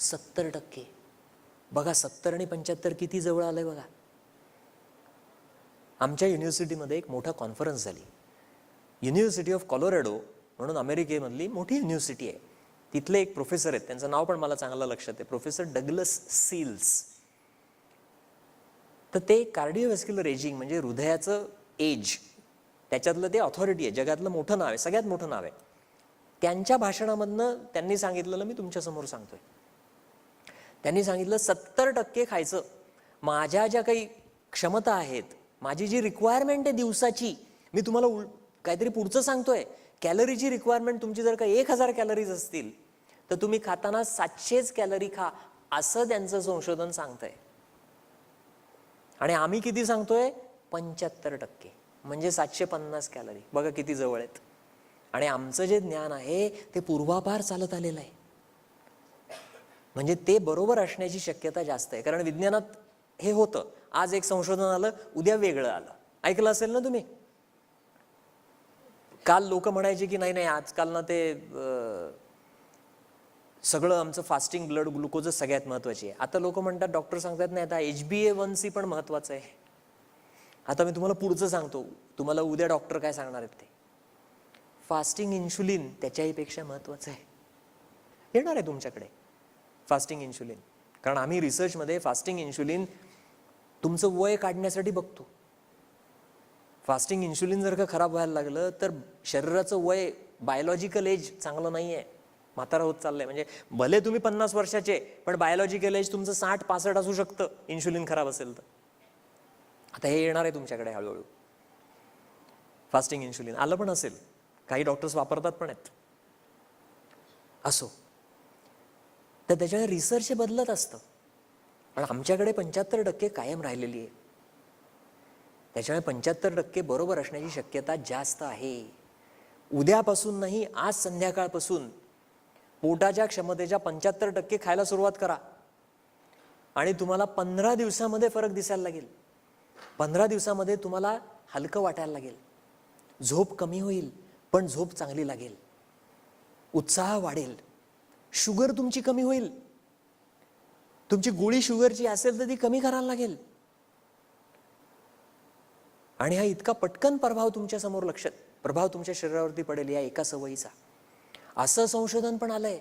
70%. बघा 70 आणि 75 किती जवळ आलंय बघा. आमच्या युनिव्हर्सिटीमध्ये एक मोठा कॉन्फरन्स झाली. युनिव्हर्सिटी ऑफ कॉलोरॅडो म्हणून अमेरिकेमधली मोठी युनिव्हर्सिटी आहे. तिथले एक प्रोफेसर आहेत, त्यांचं नाव पण मला चांगलं लक्षात आहे, प्रोफेसर डगलस सील्स. तर ते कार्डिओव्हॅस्क्युलर एजिंग म्हणजे हृदयाचं एज, त्याच्यातलं ते ऑथॉरिटी आहे, जगातलं मोठं नाव आहे, सगळ्यात मोठं नाव आहे. त्यांच्या भाषणामधनं त्यांनी सांगितलेलं मी तुमच्यासमोर सांगतोय. त्यांनी सांगितलं 70% खायचं. माझ्या ज्या काही क्षमता आहेत, माझी जी रिक्वायरमेंट आहे दिवसाची, मी तुम्हाला काहीतरी पुढचं सांगतोय. कॅलरीची रिक्वायरमेंट तुमची जर का 1000 कॅलरीज असतील तर तुम्ही खाताना 700 कॅलरी खा, असं त्यांचं संशोधन सांगतंय. आणि आम्ही किती सांगतोय? 75%, म्हणजे 750 कॅलरी. बघा किती जवळ आहेत. आणि आमचं जे ज्ञान आहे ते पूर्वापार चालत आलेलं आहे, म्हणजे ते बरोबर असण्याची शक्यता जास्त आहे. कारण विज्ञानात हे होतं, आज एक संशोधन आलं, उद्या वेगळं आलं. ऐकलं असेल ना तुम्ही. काल लोक म्हणायचे की नाही नाही आजकाल ना ते सगळं आमचं फास्टिंग ब्लड ग्लुकोजच सगळ्यात महत्वाची आहे. आता लोक म्हणतात, डॉक्टर सांगतात नाही आता HbA1c पण महत्वाचं आहे. आता मी तुम्हाला पुढचं सांगतो, तुम्हाला उद्या डॉक्टर काय सांगणार आहेत ते. फास्टिंग इन्शुलिन त्याच्याही पेक्षा महत्वाचं आहे. येणार आहे तुमच्याकडे फास्टिंग इन्शुलिन, कारण आम्ही रिसर्चमध्ये फास्टिंग इन्शुलिन तुमचं वय काढण्यासाठी बघतो. फास्टिंग इन्शुलिन जर का खराब व्हायला लागलं तर शरीराचं वय, बायोलॉजिकल एज चांगलं नाही आहे, म्हातारा होत चाललंय. म्हणजे भले तुम्ही 50 वर्षाचे, पण बायोलॉजिकल एज तुमचं 60-65 असू शकतं इन्शुलिन खराब असेल तर. आता हे येणार आहे तुमच्याकडे हळूहळू. फास्टिंग इन्शुलिन आलं पण असेल, काही डॉक्टर्स वापरतात पण आहेत. असो, तर त्याच्यामुळे रिसर्च हे बदलत असतं, पण आमच्याकडे 75% कायम राहिलेली आहे. त्याच्यामुळे 75% बरोबर असण्याची शक्यता जास्त आहे. उद्यापासून नाही, आज संध्याकाळपासून पोटाच्या क्षमतेच्या 75% खायला सुरुवात करा आणि तुम्हाला 15 दिवसामध्ये फरक दिसायला लागेल. 15 दिवसामध्ये तुम्हाला हलकं वाटायला लागेल, झोप कमी होईल पण झोप चांगली लागेल, उत्साह वाढेल, शुगर तुमची कमी होईल, तुमची गोळी शुगरची असेल तर ती कमी करायला लागेल. आणि हा इतका पटकन प्रभाव तुमच्या शरीरावरती पडेल या एका सवयीचा. असं संशोधन पण आलंय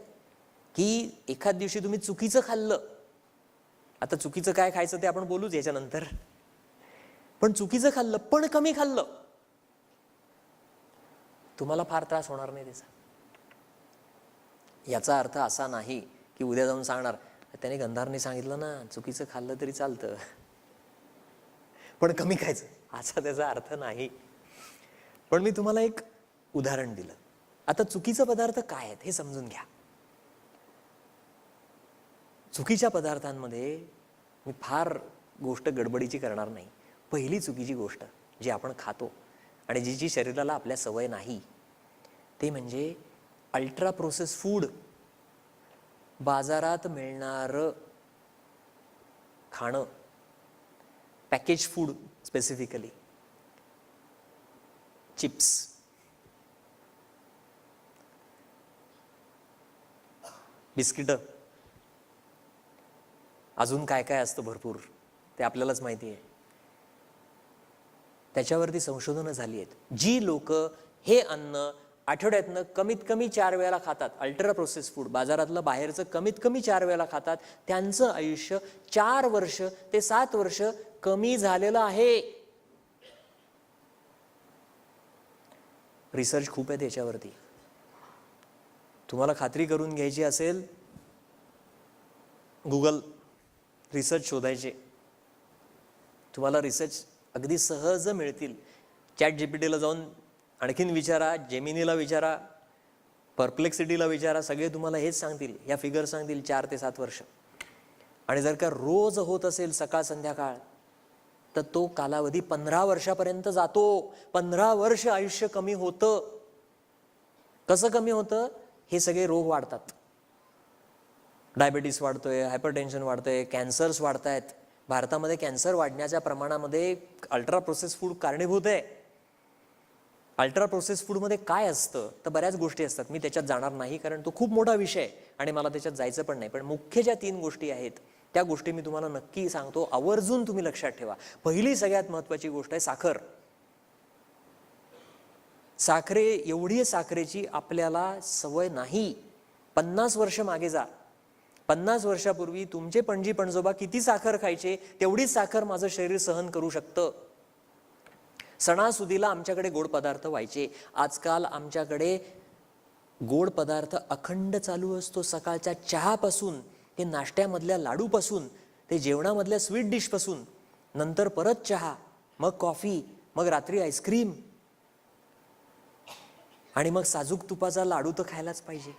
की एखाद दिवशी तुम्ही चुकीचं खाल्लं, आता चुकीचं काय खायचं ते आपण बोलूच याच्यानंतर, पण चुकीचं खाल्लं पण कमी खाल्लं, तुम्हाला फार त्रास होणार नाही त्याचा. याचा अर्थ असा नाही की उद्या जाऊन सांगणार त्याने गंधारने सांगितलं ना चुकीचं खाल्लं तरी चालतं पण कमी खायचं, असा त्याचा अर्थ नाही. पण मी तुम्हाला एक उदाहरण दिलं. आता चुकीचे पदार्थ काय आहेत हे समजून घ्या. चुकीच्या पदार्थांमध्ये मी फार गोष्ट गडबडीची करणार नाही. पहिली चुकीची गोष्ट जी आपण खातो आणि जी शरीराला आपल्या सवय नाही, ते म्हणजे अल्ट्रा प्रोसेस फूड. बाजारात मिळणारं खाणं, package food, specifically chips, biscuit, अजून काय काय असतं भरपूर, ते आपल्यालाच माहिती आहे. त्याच्यावरती संशोधनं झाली आहेत. जी लोक हे अन्न आठवड्यातनं कमीत कमी 4 वेळा खातात, अल्ट्रा प्रोसेस फूड, बाजारातलं बाहेरचं कमीत कमी 4 वेळा खातात, त्यांचं आयुष्य 4 वर्ष ते 7 वर्ष कमी झालेलं आहे. रिसर्च खूप आहे त्याच्यावरती. तुम्हाला खात्री करून घ्यायची असेल, गुगल रिसर्च शोधायचे, तुम्हाला रिसर्च अगदी सहज मिळतील. ChatGPTला जाऊन आणखीन विचारा, जेमिनीला विचारा, परप्लेक्सिटीला विचारा, सगळे तुम्हाला हेच सांगतील, या फिगर सांगतील 4 ते 7 वर्ष. आणि जर का रोज होत असेल सकाळ संध्याकाळ तर तो कालावधी 15 वर्षापर्यंत जातो. 15 वर्ष आयुष्य कमी होतं. कसं कमी होतं? हे सगळे रोग वाढतात. डायबिटीस वाढतोय, हायपरटेन्शन वाढतंय, कॅन्सर्स वाढतायत. भारतामध्ये कॅन्सर वाढण्याच्या प्रमाणामध्ये अल्ट्रा प्रोसेस फूड कारणीभूत आहे. अल्ट्रा प्रोसेस फूडमध्ये काय असतं, तर बऱ्याच गोष्टी असतात. मी त्याच्यात जाणार नाही, कारण तो खूप मोठा विषय आहे आणि मला त्याच्यात जायचं पण नाही. पण मुख्य ज्या 3 गोष्टी आहेत त्या गोष्टी मी तुम्हाला नक्की सांगतो, आवर्जून तुम्ही लक्षात ठेवा. पहिली सगळ्यात महत्त्वाची गोष्ट आहे साखर. एवढी साखरेची आपल्याला सवय नाही. 50 वर्ष मागे जा. 50 वर्षापूर्वी तुमचे पणजी पणजोबा किती साखर खायचे, तेवढीच साखर माझं शरीर सहन करू शकतं. सणासुदीला आमच्याकडे गोड पदार्थ व्हायचे. आजकाल आमच्याकडे गोड पदार्थ अखंड चालू असतो. सकाळच्या चहापासून ते नाश्त्यामधल्या लाडूपासून ते जेवणामधल्या स्वीट डिशपासून, नंतर परत चहा, मग कॉफी, मग रात्री आईस्क्रीम आणि मग साजूक तुपाचा लाडू तर खायलाच पाहिजे.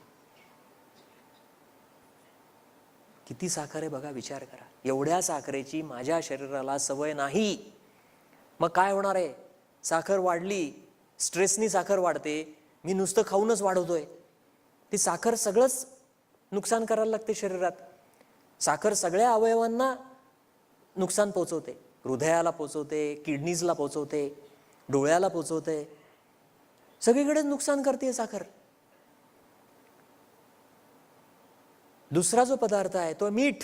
किती साखर आहे बघा, विचार करा. एवढ्या साखरेची माझ्या शरीराला सवय नाही. मग काय होणार आहे? साखर वाढली, स्ट्रेसनी साखर वाढते. मी नुसतं खाऊनच वाढवतोय. ती साखर सगळंच नुकसान करायला लागते शरीरात. साखर सगळ्या अवयवांना नुकसान पोचवते. हृदयाला पोचवते, किडनीजला पोचवते, डोळ्याला पोचवते, सगळीकडेच नुकसान करते साखर. दुसरा जो पदार्थ आहे तो मीठ.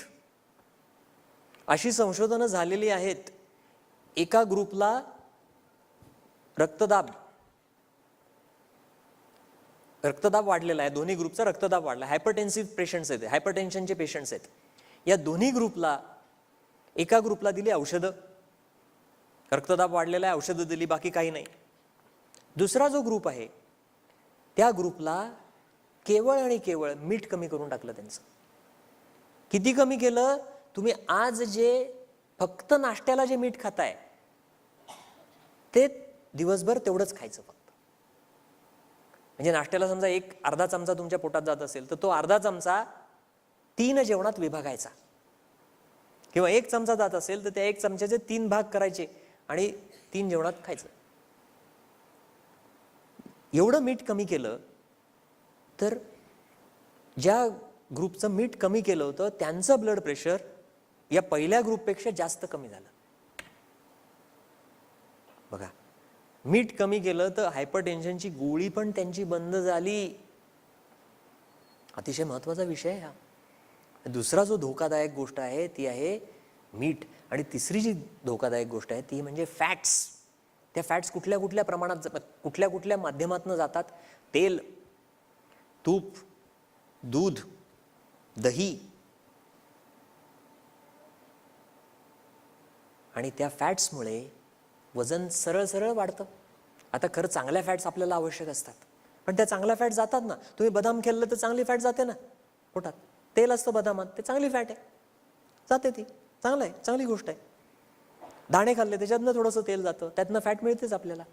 अशी संशोधनं झालेली आहेत. एका ग्रुपला रक्तदाब वाढलेला आहे. दोन्ही ग्रुपचा रक्तदाब वाढला. हायपरटेन्सिव्ह पेशंट्स आहेत, हायपरटेन्शनचे पेशंट्स आहेत. या दोन्ही ग्रुपला, एका ग्रुपला दिली औषधं, रक्तदाब वाढलेला आहे, औषधं दिली, बाकी काही नाही. दुसरा जो ग्रुप आहे त्या ग्रुपला केवळ आणि केवळ मीठ कमी करून टाकलं त्यांचं. किती कमी केलं? तुम्ही आज जे फक्त नाश्त्याला जे मीठ खाताय ते दिवसभर तेवढंच खायचं फक्त. म्हणजे नाश्त्याला समजा अर्धा चमचा तुमच्या पोटात जात असेल तर तो अर्धा चमचा 3 जेवणात विभागायचा. किंवा 1 चमचा जात असेल तर त्या 1 चमच्याचे 3 भाग करायचे आणि 3 जेवणात खायचं. एवढं मीठ कमी केलं तर ज्या ग्रुपचं मीठ कमी केलं होतं त्यांचं ब्लड प्रेशर या पहिल्या ग्रुपपेक्षा जास्त कमी झालं. बघा, मीठ कमी केलं तर हायपरटेन्शनची गोळी पण त्यांची बंद झाली. अतिशय महत्वाचा विषय आहे हा. दुसरा जो धोकादायक गोष्ट आहे ती आहे मीठ. आणि तिसरी जी धोकादायक गोष्ट आहे ती म्हणजे फॅट्स. त्या फॅट्स कुठल्या कुठल्या प्रमाणात, कुठल्या कुठल्या माध्यमातून जातात? तेल, तूप, दूध, दही. आणि त्या फॅट्समुळे वजन सरळ सरळ वाढतं. आता खरं चांगल्या फॅट्स आपल्याला आवश्यक असतात, पण त्या चांगल्या फॅट जातात ना. तुम्ही बदाम खाल्लं तर चांगली फॅट जाते ना पोटात. तेल असतं बदामात, ते चांगली फॅट आहे, जाते ती. चांगलं आहे, चांगली गोष्ट आहे. दाणे खाल्ले त्याच्यातनं थोडंसं तेल जातं, त्यातनं फॅट मिळतेच आपल्याला.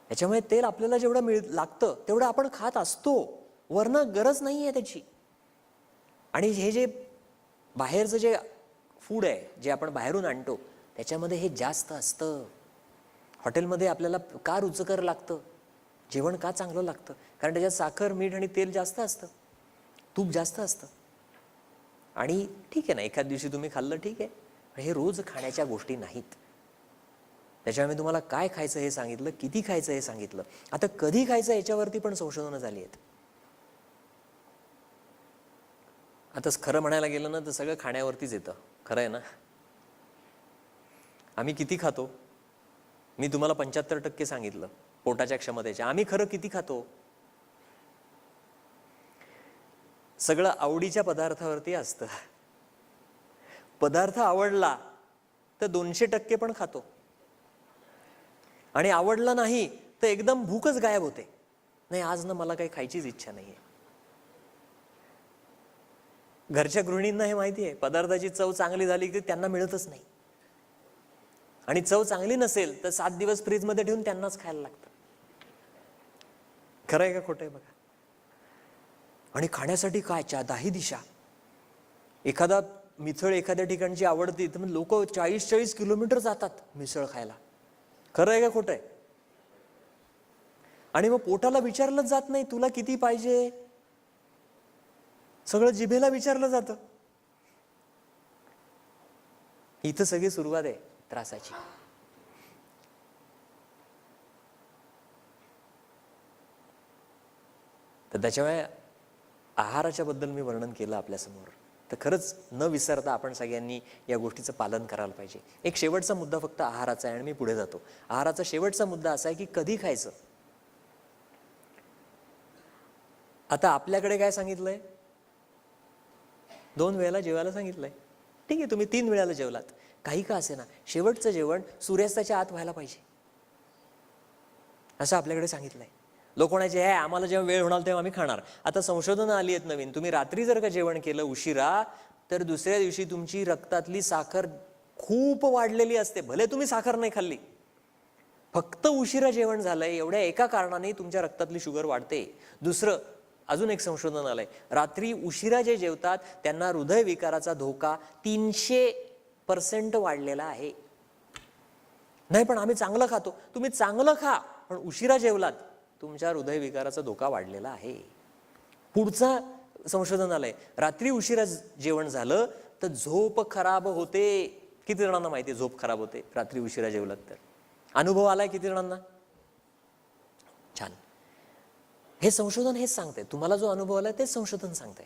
त्याच्यामुळे तेल आपल्याला जेवढं लागतं तेवढं आपण खात असतो, वरनं गरज नाही आहे त्याची. आणि हे जे बाहेरचं जे फूड आहे, जे आपण बाहेरून आणतो, त्याच्यामध्ये हे जास्त असतं. हॉटेलमध्ये आपल्याला का रुचकर लागतं, जेवण का चांगलं लागतं? कारण त्याच्यात साखर, मीठ आणि तेल जास्त असतं, तूप जास्त असतं. आणि ठीक आहे ना, एखाद दिवशी तुम्ही खाल्लं, ठीक आहे, पण हे रोज खाण्याच्या गोष्टी नाहीत. त्याच्यामुळे मी तुम्हाला काय खायचं हे सांगितलं, किती खायचं हे सांगितलं. आता कधी खायचं याच्यावरती पण संशोधनं झाली आहेत. आता खरं म्हणायला गेलं ना तर सगळं खाण्यावरतीच येतं. खरं आहे ना? आम्ही किती खातो? मी तुम्हाला 75% सांगितलं पोटाच्या क्षमतेच्या. आम्ही खरं किती खातो? सगळं आवडीच्या पदार्थावरती असतं. पदार्थ आवडला तर 200% पण खातो, आणि आवडला नाही तर एकदम भूकच गायब होते. नाही, आज ना मला काही खायचीच इच्छा नाहीये. घरच्या गृहिणींना हे माहिती आहे, पदार्थाची चव चांगली झाली की त्यांना मिळतच नाही, आणि चव चांगली नसेल तर 7 दिवस फ्रीजमध्ये ठेवून त्यांनाच खायला लागतं. खरं आहे का खोटं आहे बघा? आणि खाण्यासाठी काय 10 दिशा. एखादा मिसळ एखाद्या ठिकाणची आवडती तर लोक 40-40 किलोमीटर जातात मिसळ खायला. खरं आहे का खोटं आहे? आणि मग पोटाला विचारलंच जात नाही तुला किती पाहिजे, सगळं जिभेला विचारलं जातं. इथं सगळी सुरुवात आहे त्रासाची. तर त्याच्यामुळे आहाराच्या बद्दल मी वर्णन केलं आपल्यासमोर. तर खरंच न विसरता आपण सगळ्यांनी या गोष्टीचं पालन करायला पाहिजे. एक शेवटचा मुद्दा फक्त आहाराचा आहे आणि मी पुढे जातो. आहाराचा शेवटचा मुद्दा असा आहे की कधी खायचं. आता आपल्याकडे काय सांगितलंय, 2 वेळेला जेवायला सांगितलंय. ठीक आहे, तुम्ही 3 वेळेला जेवलात, काही का असे ना, शेवटचं जेवण सूर्यास्ताच्या आत व्हायला पाहिजे असं आपल्याकडे सांगितलंय. लोक म्हणायचे हे आम्हाला जेव्हा वेळ होणार तेव्हा आम्ही खाणार. आता संशोधनं आली आहेत नवीन, तुम्ही रात्री जर का जेवण केलं उशिरा तर दुसऱ्या दिवशी तुमची रक्तातली साखर खूप वाढलेली असते, भले तुम्ही साखर नाही खाल्ली, फक्त उशिरा जेवण झालंय एवढ्या एका कारणाने तुमच्या रक्तातली शुगर वाढते. दुसरं अजून एक संशोधन आलंय, रात्री उशिरा जे जेवतात त्यांना हृदयविकाराचा धोका 300% वाढलेला आहे. नाही पण आम्ही चांगलं खातो. तुम्ही चांगलं खा पण उशिरा जेवलात, तुमच्या हृदयविकाराचा धोका वाढलेला आहे. पुढचा संशोधन आलंय, रात्री उशिरा जेवण झालं तर झोप खराब होते. किती जणांना माहिती आहे झोप खराब होते रात्री उशिरा जेवलात तर? अनुभव आलाय किती जणांना? छान. हे संशोधन हेच सांगतंय, तुम्हाला जो अनुभव आलाय तेच संशोधन सांगतंय.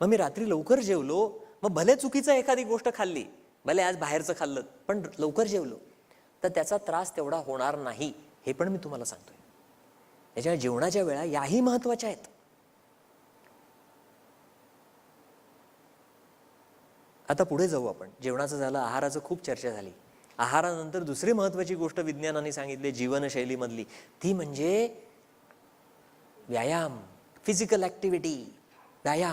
मग मी रात्री लवकर जेवलो, मग भले चुकीचं एखादी गोष्ट खाल्ली, भले आज बाहेरचं खाल्लं पण लवकर जेवलो तर त्याचा त्रास तेवढा होणार नाही, हे पण मी तुम्हाला सांगतोय. त्याच्या जेवणाच्या वेळा याही महत्वाच्या आहेत. आता पुढे जाऊ आपण. जेवणाचं झालं, आहाराचं खूप चर्चा झाली. आहारानंतर दुसरी महत्वाची गोष्ट विज्ञानाने सांगितली जीवनशैलीमधली, ती म्हणजे व्यायाम, फिजिकल ऍक्टिव्हिटी, व्यायाम.